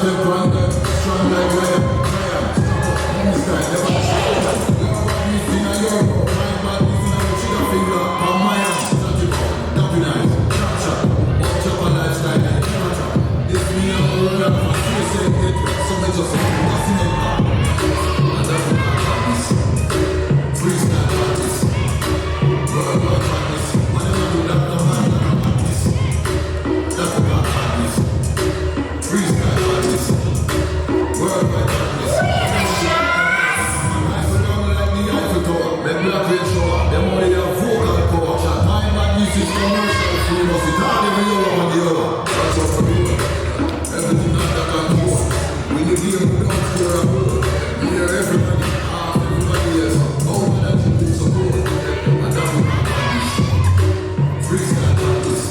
step on them, strong like fire. This guy never shut. Your badness in a euro, my badness in a trigger finger. On my hand, touch it, dump it nice, chop chop. Watch up a lifestyle like Canada. This me and my brother, my face ain't it. So me just what's in it now? And that's my badness. Freestyle badness. Worldwide badness. Whenever you that, no man, no badness. That's my badness. Freestyle badness. Worldwide badness. I feel down like the Eiffel Tower. Them black red shower. Them only have vocal power. My badness is commercial free. Must it all every hour on the hour. That's what we do. Everything under control. When you deal with guns for a hole, you hear everybody, everybody else. All my energy is so cool. And that's what my badness. Freestyle badness.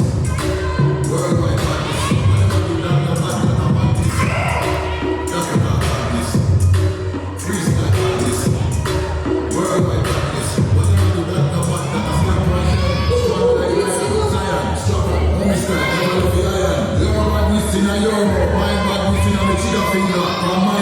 Worldwide badness. Whenever you down the man, no badness. That's what my badness. Freestyle badness. Worldwide badness. Whenever you down the man, that's step right there. Strong like iron. Zion. Struggle. Homie style. Never love the iron. Your badness in a euro. My badness in a trigger finger. On my